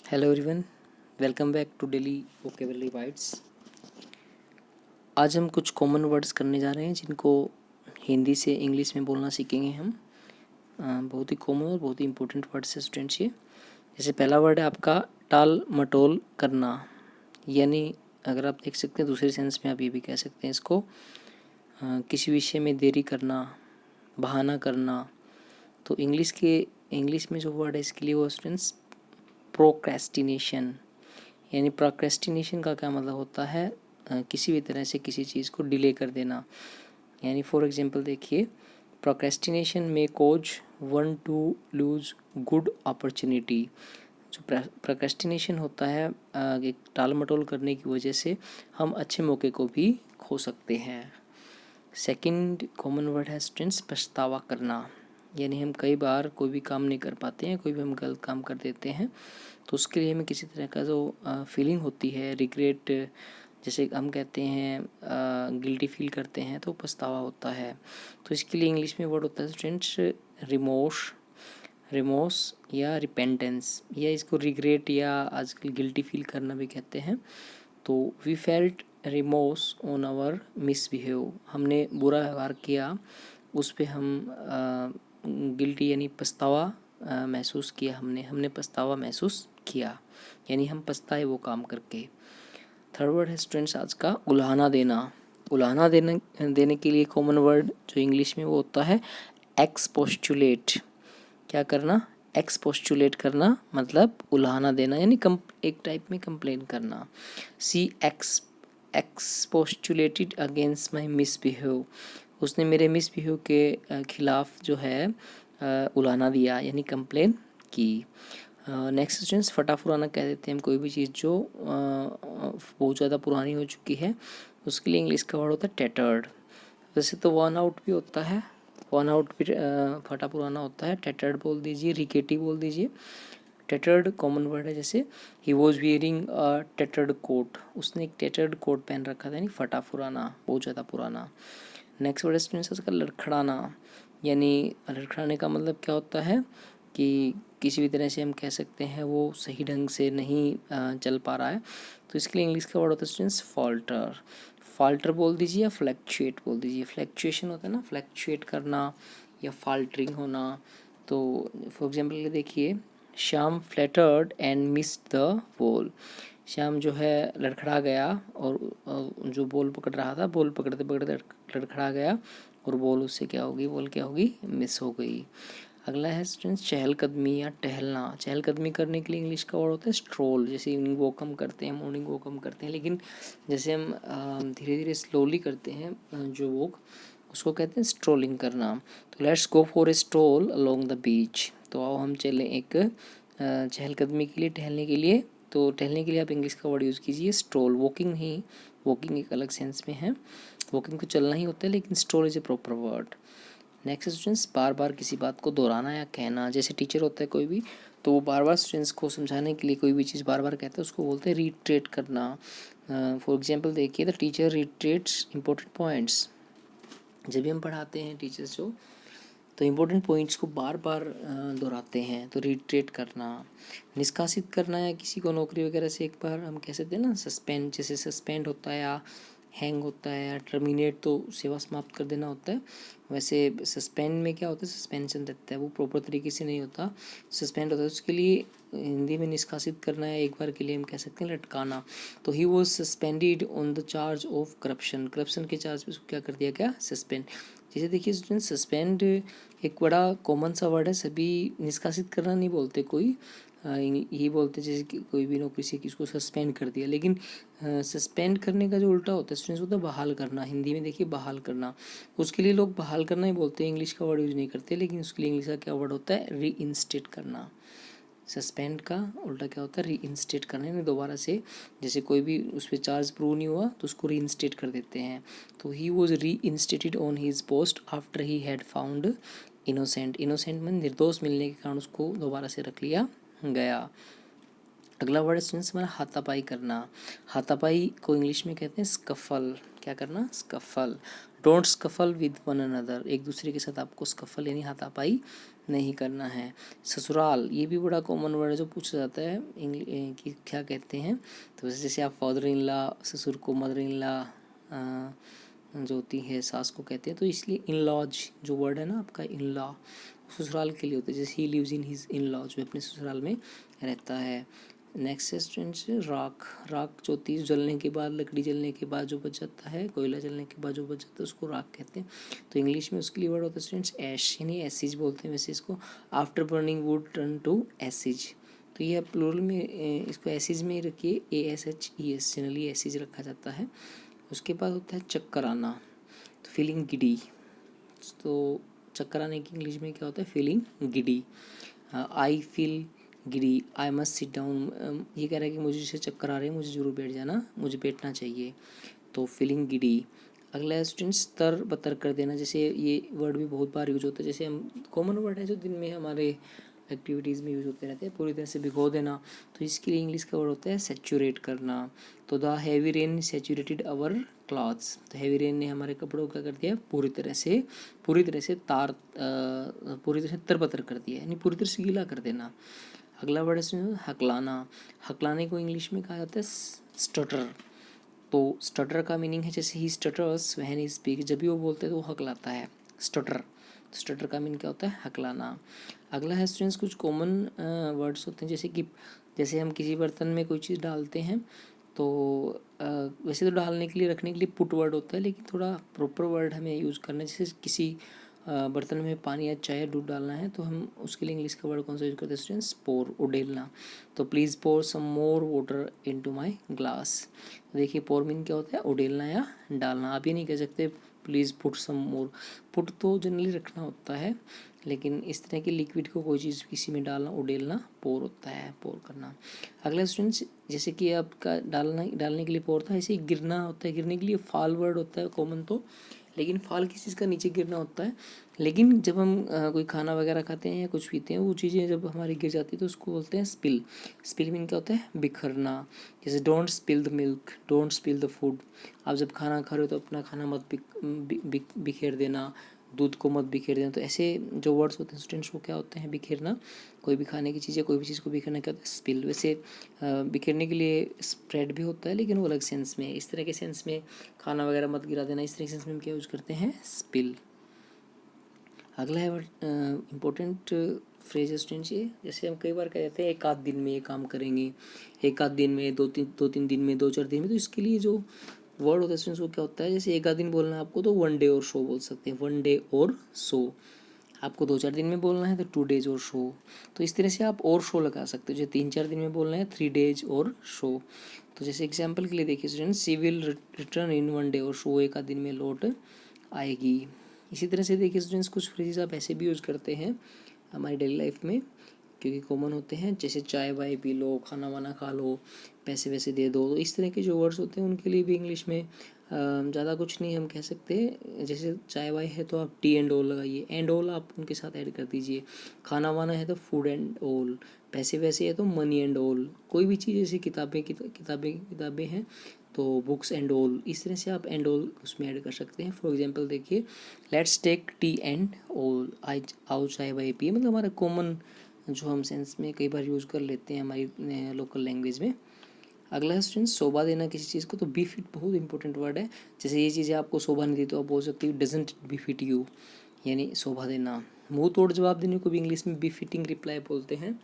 Hello everyone, welcome back to daily vocabulary bites. आज हम कुछ कॉमन वर्ड्स करने जा रहे हैं जिनको हिंदी से इंग्लिश में बोलना सीखेंगे हम। बहुत ही कॉमन और बहुत ही इंपॉर्टेंट वर्ड्स है स्टूडेंट्स ये। जैसे पहला वर्ड है आपका टाल मटोल करना, यानी अगर आप देख सकते हैं दूसरे सेंस में आप ये भी कह सकते हैं इसको किसी विषय में देरी करना, बहाना करना। तो इंग्लिश में जो वर्ड है इसके लिए वो स्टूडेंट्स प्रोक्रेस्टिनेशन, यानी प्रोक्रेस्टिनेशन का क्या मतलब होता है, किसी भी तरह से किसी चीज़ को डिले कर देना। यानी फॉर एग्जांपल देखिए, प्रोक्रेस्टिनेशन में causes one to lose good opportunity. जो प्रोक्रेस्टिनेशन होता है एक टाल मटोल करने की वजह से हम अच्छे मौके को भी खो सकते हैं। सेकंड कॉमन वर्ड है स्टूडेंट्स पछतावा करना, यानी हम कई बार कोई भी काम नहीं कर पाते हैं, कोई भी हम गलत काम कर देते हैं तो उसके लिए हमें किसी तरह का जो फीलिंग होती है, रिग्रेट, जैसे हम कहते हैं गिल्टी फील करते हैं तो पछतावा होता है। तो इसके लिए इंग्लिश में वर्ड होता है स्टूडेंट्स रिमोर्स या रिपेंटेंस, या इसको रिग्रेट या आजकल गिल्टी फील करना भी कहते हैं। तो we felt remorse on our misbehave, हमने बुरा व्यवहार किया उस पर हम गिल्टी यानी पछतावा महसूस किया, हमने पछतावा महसूस किया, यानी हम पछताए वो काम करके। थर्ड वर्ड है स्टूडेंट्स आज का उल्हाना देना। उल्हाना देने के लिए कॉमन वर्ड जो इंग्लिश में वो होता है एक्सपोस्टुलेट। क्या करना? एक्सपोस्टुलेट करना, मतलब उल्हाना देना, यानी एक टाइप में कंप्लेन करना। सी एक्सपोस्टुलेटेड अगेंस्ट माई मिसबिहेव, उसने मेरे मिसबिहेव के खिलाफ जो है उलाना दिया, यानी कंप्लेन की। नेक्स्ट स्टूडेंट्स फटा पुराना कह देते हैं हम कोई भी चीज़ जो बहुत ज़्यादा पुरानी हो चुकी है, उसके लिए इंग्लिश का वर्ड होता है टैटर्ड। वैसे तो वन आउट भी होता है, वन आउट भी फटा पुराना होता है, टैटर्ड बोल दीजिए, रिकेटी बोल दीजिए। टैटर्ड कॉमन वर्ड है, जैसे he was wearing a tattered coat, उसने एक टैटर्ड कोट पहन रखा था, यानी फटा पुराना, बहुत ज़्यादा पुराना। नेक्स्ट वर्ड स्टूडेंट्स उसका लड़खड़ाना, यानी लड़खड़ाने का मतलब क्या होता है कि किसी भी तरह से हम कह सकते हैं वो सही ढंग से नहीं चल पा रहा है, तो इसके लिए इंग्लिश का वर्ड होता है स्टूडेंट्स फॉल्टर। फॉल्टर बोल दीजिए या फ्लैक्चुएट बोल दीजिए। फ्लैक्चुएशन होता है ना, फ्लैक्चुएट करना या फाल्टरिंग होना। तो फॉर एग्जाम्पल देखिए, Shyam flattered and missed the ball, Shyam जो है लड़खड़ा गया और जो बॉल पकड़ रहा था, बॉल पकड़ते पकड़ते लड़खड़ा गया और बॉल उससे क्या होगी, बॉल क्या होगी, मिस हो गई। अगला है स्टूडेंट्स चहलकदमी या टहलना। चहलकदमी करने के लिए इंग्लिश का वर्ड होता है स्ट्रोल। जैसे इवनिंग वॉक हम करते हैं, मॉर्निंग वॉक हम करते हैं, लेकिन जैसे हम धीरे धीरे स्लोली करते हैं जो वॉक, उसको कहते हैं स्ट्रोलिंग करना। तो let's go for a stroll along the beach, तो आओ हम चलें एक चहलकदमी के लिए, टहलने के लिए। तो टहलने के लिए आप इंग्लिश का वर्ड यूज़ कीजिए स्ट्रोल, वॉकिंग नहीं, वॉकिंग एक अलग सेंस में है, वॉकिंग तो चलना ही होता है, लेकिन stroll is a proper word. Next students बार बार किसी बात को दोहराना या कहना। जैसे टीचर होता है कोई भी, तो वो बार बार स्टूडेंट्स को समझाने के लिए कोई भी चीज़ बार बार कहता है, उसको बोलते हैं रीट्रेट करना। फॉर एग्जांपल देखिए, द टीचर रीट्रेट्स इंपॉर्टेंट पॉइंट्स। जब भी हम पढ़ाते हैं टीचर्स जो, तो इम्पोर्टेंट पॉइंट्स को बार बार दोहराते हैं, तो रिट्रेट करना। निष्कासित करना या किसी को नौकरी वगैरह से एक बार हम कह सकते हैं ना सस्पेंड, जैसे सस्पेंड होता है या हैंग होता है या टर्मिनेट, तो सेवा समाप्त कर देना होता है। वैसे सस्पेंड में क्या होता है, सस्पेंशन रहता है, वो प्रॉपर तरीके से नहीं होता, सस्पेंड होता है। उसके लिए हिंदी में निष्कासित करना है एक बार के लिए हम कह सकते हैं लटकाना। तो he was suspended on the charge of corruption, corruption के चार्ज पे उसको क्या कर दिया गया, सस्पेंड। जैसे देखिए स्टूडेंट, सस्पेंड एक बड़ा कॉमन सा वर्ड है, सभी निष्कासित करना नहीं बोलते, कोई यही बोलते जैसे कि कोई भी नौकरी से किसको सस्पेंड कर दिया, लेकिन सस्पेंड करने का जो उल्टा होता है स्टूडेंट्स होता है बहाल करना। हिंदी में देखिए बहाल करना, उसके लिए लोग बहाल करना ही बोलते हैं, इंग्लिश का वर्ड यूज़ नहीं करते, लेकिन उसके लिए इंग्लिश का क्या वर्ड होता है, री इंस्टेट करना। सस्पेंड का उल्टा क्या होता है, री इंस्टेट करना, यानी दोबारा से, जैसे कोई भी उस पर चार्ज प्रूव नहीं हुआ तो उसको री इंस्टेट कर देते हैं। तो he was reinstated on his post after he had found innocent, innocent में निर्दोष मिलने के कारण उसको दोबारा से रख लिया गया। अगला वर्ड स्टूडेंट्स हमारा हाथापाई करना। हाथापाई को इंग्लिश में कहते हैं स्कफल। क्या करना, scuffle. Don't scuffle with one another, एक दूसरे के साथ आपको स्कफल यानी हाथापाई नहीं करना है। ससुराल ये भी बड़ा कॉमन वर्ड है जो पूछा जाता है कि क्या कहते हैं। तो जैसे आप फादर इन लॉ, ससुर को मदर इन लॉ जो होती है सास को कहते हैं, तो इसलिए इन लॉज जो वर्ड है ना आपका इन लॉ ससुराल के लिए होता है। जैसे he lives in his in law, जो अपने ससुराल में रहता है। नेक्स्ट स्टूडेंट से राख। राख जो होती है जलने के बाद, लकड़ी जलने के बाद जो बच जाता है, कोयला जलने के बाद जो बच जाता है उसको राख कहते हैं। तो इंग्लिश में उसके लिए वर्ड होता है स्टूडेंट्स ऐश, यानी एसिज बोलते हैं वैसे इसको। After burning wood turn to ashes, तो ये प्लूरल में इसको एसिज में रखिए, ASHES, जनरली एसिज रखा जाता है। उसके बाद होता है चक्कर आना, तो फीलिंग गिडी। तो चक्कर आने की इंग्लिश में क्या होता है, feeling giddy. I feel giddy, I must sit down, ये कह रहा है कि मुझे जैसे चक्कर आ रहे हैं, मुझे जरूर बैठ जाना, मुझे बैठना चाहिए, तो फीलिंग गिडी। अगला है स्टूडेंट्स तर बतर कर देना, जैसे ये वर्ड भी बहुत बार यूज होता है। जैसे हम कॉमन वर्ड है जो दिन में हमारे एक्टिविटीज़ में यूज़ होते रहते हैं, पूरी तरह से भिगो देना, तो इसके लिए इंग्लिश का वर्ड होता है सैचुरेट करना। तो the heavy rain saturated our clothes, तो हैवी रेन ने हमारे कपड़ों को क्या कर दिया, पूरी तरह से पूरी तरह से तरबतर कर दिया, यानी पूरी तरह से गीला कर देना। अगला वर्ड है हकलाना। हकलाने को इंग्लिश में कहा जाता है स्टटर। तो स्टटर का मीनिंग है जैसे ही स्टटर्स व्हेन ही स्पीक, जब भी वो बोलते हैं तो वो हकलाता है, स्टटर। स्टटर का मीनिंग क्या होता है, हकलाना। अगला है स्टूडेंट्स कुछ कॉमन वर्ड्स होते हैं, जैसे कि जैसे हम किसी बर्तन में कोई चीज़ डालते हैं तो वैसे तो डालने के लिए रखने के लिए पुट वर्ड होता है, लेकिन थोड़ा प्रॉपर वर्ड हमें यूज़ करना है। जैसे किसी बर्तन में पानी या चाय या दूध डालना है तो हम उसके लिए इंग्लिश का वर्ड कौन सा यूज़ करते हैं स्टूडेंट्स, पोर, उडेलना। तो please pour some more water into my glass. देखिए पोर मीन क्या होता है, उडेलना या डालना। आप ये नहीं कह सकते please put some more, put तो जनरली रखना होता है, लेकिन इस तरह की लिक्विड को कोई चीज़ किसी में डालना, उडेलना पोर होता है, पोर करना। अगला स्टूडेंट्स जैसे कि आपका डालने के लिए पोर था, ऐसे ही गिरना होता है, गिरने के लिए फाल वर्ड होता है कॉमन तो, लेकिन फाल किस चीज़ का, नीचे गिरना होता है। लेकिन जब हम कोई खाना वगैरह खाते हैं या कुछ पीते हैं, वो चीज़ें जब हमारी गिर जाती है तो उसको बोलते हैं स्पिल। स्पिल मीन क्या होता है, बिखरना। जैसे don't spill the milk, don't spill the food. आप जब खाना खा रहे हो तो अपना खाना मत बिखेर देना, दूध को मत बिखेर देना। तो ऐसे जो वर्ड्स होते हैं स्टूडेंट्स वो क्या होते हैं, बिखेरना। कोई भी खाने की चीज़ है, कोई भी चीज़ को बिखेरना क्या होता है, स्पिल। वैसे बिखेरने के लिए स्प्रेड भी होता है, लेकिन वो अलग सेंस में है। इस तरह के सेंस में खाना वगैरह मत गिरा देना, इस तरह के सेंस में हम क्या यूज़ करते हैं, स्पिल। अगला है इम्पोर्टेंट फ्रेज स्टूडेंट्स, ये जैसे हम कई बार कह देते हैं एक आध दिन में ये काम करेंगे, एक आध दिन में, दो तीन दिन में, 2-4 दिन में। तो इसके लिए जो वर्ड होता है स्टूडेंट्स वो क्या होता है, जैसे एक आध दिन बोलना है आपको तो 1 डे और शो बोल सकते हैं, 1 डे और शो। आपको 2-4 दिन में बोलना है तो 2 डेज और शो। तो इस तरह से आप और शो लगा सकते हो। जो 3-4 दिन में बोलना है 3 डेज और शो। तो जैसे एग्जाम्पल के लिए देखिए students, she will return in 1 day or so, एक आध दिन में लौट आएगी। इसी तरह से देखिए स्टूडेंट्स कुछ फ्रेजेस आप ऐसे भी यूज़ करते हैं हमारी डेली लाइफ में, क्योंकि कॉमन होते हैं, जैसे चाय वाय पी लो, खाना वाना खा लो, पैसे वैसे दे दो। तो इस तरह के जो वर्ड्स होते हैं उनके लिए भी इंग्लिश में ज़्यादा कुछ नहीं हम कह सकते। जैसे चाय वाय है तो आप टी एंड ऑल लगाइए, एंड ऑल आप उनके साथ ऐड कर दीजिए। खाना वाना है तो फूड एंड ऑल, पैसे वैसे है तो मनी एंड ऑल। कोई भी चीज़ जैसे किताबें हैं तो बुक्स एंड ऑल, इस तरह से आप एंड ऑल उसमें ऐड कर सकते हैं। फॉर एग्जांपल देखिए, let's take tea and all, आओ चाय वाय पिए, मतलब हमारा कॉमन जो हम सेंस में कई बार यूज़ कर लेते हैं हमारी लोकल लैंग्वेज में। अगला है स्टूडेंट शोभा देना किसी चीज़ को, तो बीफिट बहुत इंपॉर्टेंट वर्ड है। जैसे ये चीज़ें आपको शोभा नहीं दी तो आप बोल सकते हो डजंट बीफिट यू, यानी शोभा देना। मुंह तोड़ जवाब देने को भी इंग्लिश में बिफिटिंग रिप्लाई बोलते हैं।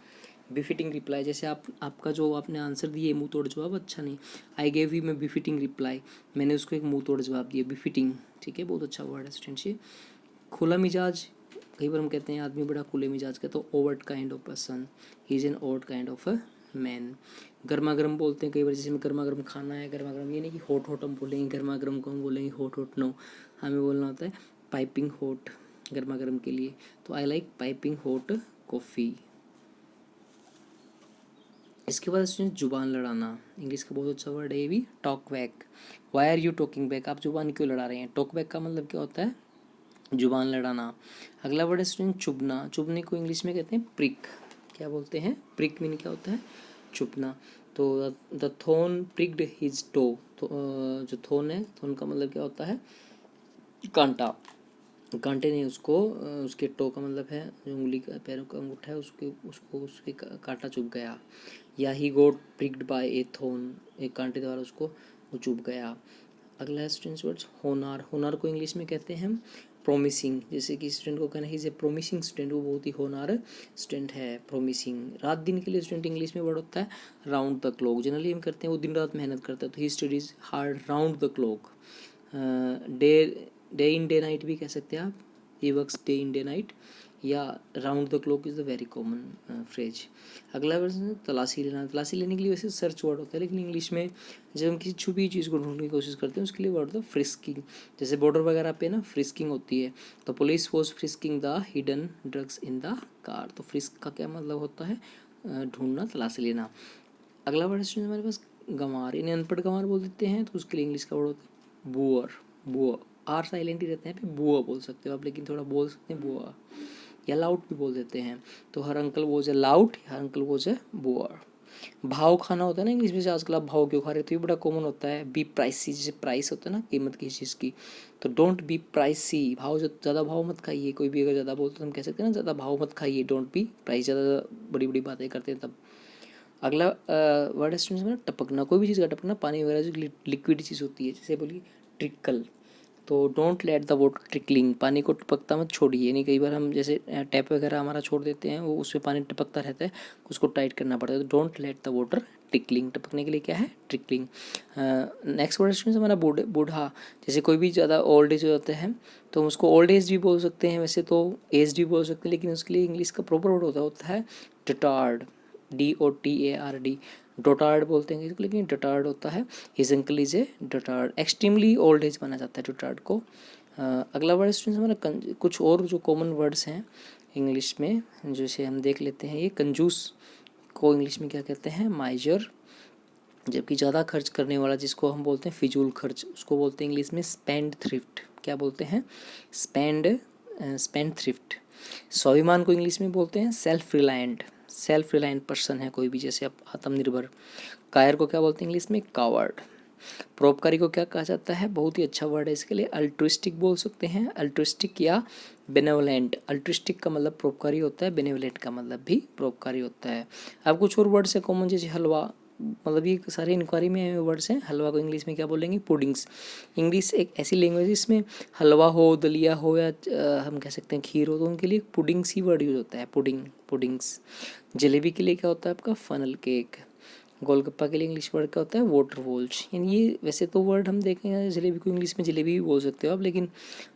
बिफिटिंग रिप्लाई, जैसे आपका जो आपने आंसर दिए मुंह तोड़ जवाब अच्छा नहीं, आई गेव यू मैं बिफिटिंग रिप्लाई, मैंने उसको एक मुंह तोड़ जवाब दिया, बिफिटिंग। ठीक है, बहुत अच्छा वर्ड है स्टूडेंट्स ये। खुला मिजाज, कई बार हम कहते हैं आदमी बड़ा खुले मिजाज का, तो overt kind of person, he is an overt kind of a man. गर्मा गर्म बोलते हैं कई बार, जैसे में गर्मा गर्म खाना है, गर्मा गर्म, ये नहीं कि हॉट हॉट हम बोलेंगे, गर्मा गर्म को हम बोलेंगे हॉट हॉट, नो, हमें बोलना होता है पाइपिंग हॉट गर्मा गर्म के लिए। तो I like piping hot coffee. इसके बाद स्टूडेंट जुबान लड़ाना, इंग्लिश का बहुत अच्छा वर्ड है ये भी, talk back. Why are you talking back, आप जुबान क्यों लड़ा रहे हैं। टॉक बैक का मतलब क्या होता है, जुबान लड़ाना। अगला वर्ड है स्टूडेंट चुभना, चुभने को इंग्लिश में कहते हैं प्रिक। क्या बोलते हैं, प्रिक मीन क्या होता है, चुभना। तो द थोन प्रिक्ड हिज टो, तो जो थोन है, थोन का मतलब क्या होता है, कांटा। कांटे ने उसको उसके टो का मतलब है जो उंगली का पैरों का अंगूठा है उसको उसके कांटा चुभ गया। या ही गोट प्रिक्ड बाय ए थोर्न, एक कांटे द्वारा उसको वो चुभ गया। अगला है स्टूडेंट्स वर्ड्स होनार। होनार को इंग्लिश में कहते हैं प्रोमिसिंग। जैसे कि स्टूडेंट को कहना है इज ए प्रोमिसिंग स्टूडेंट, वो बहुत ही होनार स्टूडेंट है। प्रोमिसिंग। रात दिन के लिए स्टूडेंट इंग्लिश में वर्ड होता है राउंड द क्लॉक। जनरली हम करते हैं वो दिन रात मेहनत करता है, तो he studies hard round the clock. Day day in day night भी कह सकते हैं आप, he works day in day night, या round the clock is the very common phrase. अगला वर्ड है तलाशी लेना। तलाशी लेने के लिए वैसे सर्च वर्ड होता है, लेकिन इंग्लिश में जब हम किसी छुपी चीज़ को ढूंढने की कोशिश करते हैं उसके लिए वर्ड होता है फ्रिस्किंग। जैसे बॉर्डर वगैरह पे ना फ्रिस्किंग होती है, तो police was frisking the hidden drugs in the car. तो फ्रिस्क का क्या मतलब होता है, ढूंढना, तलाशी लेना। अगला वर्ड है हमारे पास गंवार। इन्हें अनपढ़ गंवार बोल देते हैं, तो उसके लिए इंग्लिश का वर्ड होता है बुअर। बुआ, आर साइलेंट ही रहते हैं पे, बुआ बोल सकते हो आप, लेकिन थोड़ा बोल सकते हैं बुआ, या लाउड भी बोल देते हैं। तो her uncle was a loud, her uncle was a boor. भाव खाना होता है ना इंग्लिश में, से आजकल आप भाव क्यों खा रहे हो, तो ये बड़ा कॉमन होता है। बी प्राइसी, जैसे प्राइस होता है ना कीमत किसी चीज़ की, तो डोंट बी प्राइसी, भाव ज़्यादा भाव मत खाइए। कोई भी अगर ज़्यादा बोलते तो हम कह सकते हैं ना ज़्यादा भाव मत खाइए, डोंट बी प्राइस। ज़्यादा बड़ी बड़ी बातें करते हैं तब। अगला वर्ड है स्टूडेंट्स में टपकना। कोई भी चीज़ का टपकना, पानी वगैरह जो लिक्विड चीज़ होती है, जैसे बोलिए ट्रिकल, तो don't let the water trickling, पानी को टपकता मत छोड़िए। यानी कई बार हम जैसे टैप वगैरह हमारा छोड़ देते हैं, वो उसमें पानी टपकता रहता है, उसको टाइट करना पड़ता है। तो don't let the water trickling, टपकने के लिए क्या है, ट्रिकलिंग। नेक्स्ट वर्ड स्टूडेंट्स हमारा बूढ़ा। जैसे कोई भी ज़्यादा ओल्ड एज होते हैं तो हम उसको ओल्ड एज भी बोल सकते हैं, वैसे तो एज भी बोल सकते हैं, लेकिन उसके लिए इंग्लिश का प्रॉपर वर्ड होता है डटार्ड, DOTARD। डोटार्ड बोलते हैं इसको, लेकिन डटार्ड होता है। His uncle is a dotard, extremely old age माना जाता है डटार्ड को। अगला वर्ड स्टूडेंट्स हमारा कुछ और जो कॉमन वर्ड्स हैं इंग्लिश में, जैसे हम देख लेते हैं। ये कंजूस को इंग्लिश में क्या कहते हैं, माइजर। जबकि ज़्यादा खर्च करने वाला जिसको हम बोलते हैं फिजूल खर्च, उसको बोलते हैं इंग्लिश में स्पेंड थ्रिफ्ट। क्या बोलते हैं, स्पेंड थ्रिफ्ट। स्वाभिमान को इंग्लिश में बोलते हैं self reliant. Self reliant person है कोई भी, जैसे आप आत्मनिर्भर। कायर को क्या बोलते हैं इंग्लिश में, कावर्ड। परोपकारी को क्या कहा जाता है, बहुत ही अच्छा वर्ड है इसके लिए, अल्ट्रुइस्टिक बोल सकते हैं, अल्ट्रुइस्टिक या बेनेवलेंट। अल्ट्रुइस्टिक का मतलब परोपकारी होता है, बेनेवलेंट का मतलब भी परोपकारी होता है। अब कुछ और वर्ड्स है कॉमन, जैसे हलवा, मतलब ये सारे इंक्वायरी में वर्ड्स हैं। हलवा को इंग्लिश में क्या बोलेंगे, पुडिंग्स। इंग्लिश एक ऐसी लैंग्वेज है जिसमें हलवा हो, दलिया हो, या हम कह सकते हैं खीर हो, तो उनके लिए पुडिंग्स ही वर्ड यूज होता है, पुडिंग, पुडिंग्स। जलेबी के लिए क्या होता है आपका, फनल केक। गोलगप्पा के लिए इंग्लिश वर्ड क्या होता है, वाटर वॉल्स। यानी ये वैसे तो वर्ड हम देखें, जलेबी को इंग्लिश में जलेबी भी बोल सकते हो आप, लेकिन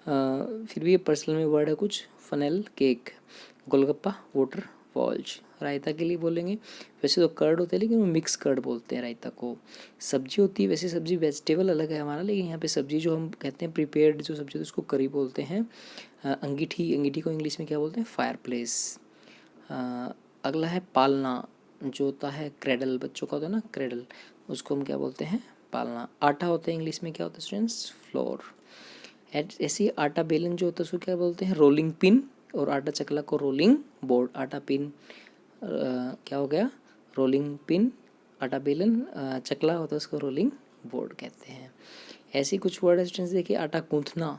फिर भी ये पर्सनल में वर्ड है कुछ। Funnel cake, golgappa, water walls. Raita के लिए बोलेंगे, वैसे तो कर्ड होता है लेकिन वो मिक्स कर्ड बोलते हैं रायता को। सब्जी होती है, वैसे सब्जी वेजिटेबल अलग है हमारा, लेकिन यहाँ पे सब्जी जो हम कहते हैं प्रिपेयर्ड जो सब्जी होती है उसको करी बोलते हैं। अंगीठी, अंगीठी को इंग्लिश में क्या बोलते हैं, फायर प्लेस। अगला है पालना, जो होता है क्रेडल, बच्चों का होता है ना क्रेडल, उसको हम क्या बोलते हैं, पालना। आटा होता है इंग्लिश में क्या होता है स्टूडेंट्स, फ्लोर। ऐसे ही आटा बेलन जो होता है उसको क्या बोलते हैं, रोलिंग पिन। और आटा चकला को रोलिंग बोर्ड। आटा पिन क्या हो गया, रोलिंग पिन। आटा बेलन चकला होता है उसको रोलिंग बोर्ड कहते हैं। ऐसे कुछ वर्ड स्टूडेंट्स देखिए, आटा गूंथना,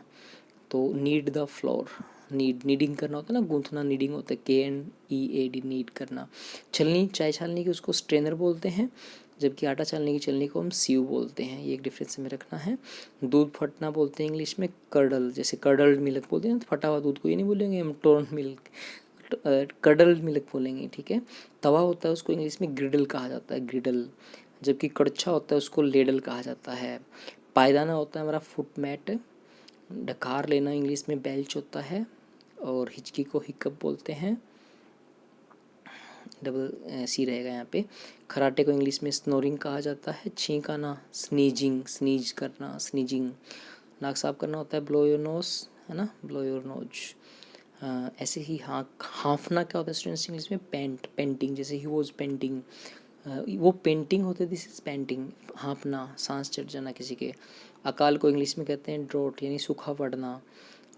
तो नीड द फ्लोर। नीडिंग करना होता है ना, गूंथना नीडिंग होता है, KNEAD, नीड करना। छलनी, चाय छालनी की उसको स्ट्रेनर बोलते हैं, जबकि आटा छालने की छलनी को हम सीव बोलते हैं। ये एक डिफरेंस में रखना है। दूध फटना बोलते हैं इंग्लिश में कर्डल, जैसे कर्डल्ड मिल्क बोलते हैं, तो फटा हुआ दूध को ये नहीं बोलेंगे हम टोन मिल्क, कर्डल्ड मिल्क बोलेंगे, ठीक है। तवा होता है उसको इंग्लिश में ग्रिडल कहा जाता है, ग्रिडल। जबकि कड़छा होता है उसको लेडल कहा जाता है। पायदाना होता है हमारा फुट मैट। डकार लेना इंग्लिश में बेल्च होता है। और हिचकी को हिकअप बोलते हैं, डबल सी रहेगा यहाँ पे। खराटे को इंग्लिश में स्नोरिंग कहा जाता है। छींक आना, स्नीजिंग, स्नीज करना, स्नीजिंग। नाक साफ करना होता है ब्लो योर नोज, है ना, ब्लो योर नोज। ऐसे ही हाँफना क्या होता है स्टूडेंट्स इंग्लिश में, पेंटिंग, जैसे ही वॉज पेंटिंग, वो पेंटिंग होते, दिस इज पेंटिंग। हाँफना, सांस चढ़ जाना किसी के। अकाल को इंग्लिश में कहते हैं ड्रॉट, यानी सूखा पड़ना।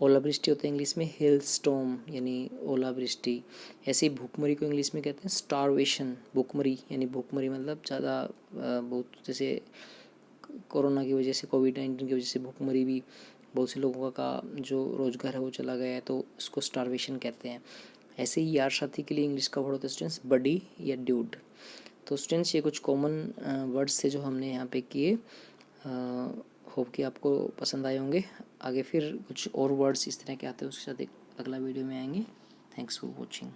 ओलावृष्टि होता है इंग्लिश में हेल स्टॉर्म, यानी ओलावृष्टि। ऐसे ही भूखमरी को इंग्लिश में कहते हैं स्टारवेशन, भूखमरी यानी भूखमरी मतलब ज़्यादा बहुत, जैसे कोरोना की वजह से, कोविड-19 की वजह से भूखमरी भी बहुत से लोगों का जो रोज़गार है वो चला गया है, तो उसको स्टारवेशन कहते हैं। ऐसे ही यार साथी के लिए इंग्लिश का वर्ड होता है स्टूडेंट्स बडी या ड्यूड। तो स्टूडेंट्स ये कुछ कॉमन वर्ड्स थे जो हमने यहाँ पे किए। होप कि आपको पसंद आए होंगे। आगे फिर कुछ और वर्ड्स इस तरह के आते हैं उसके साथ एक अगला वीडियो में आएंगे। Thanks for watching.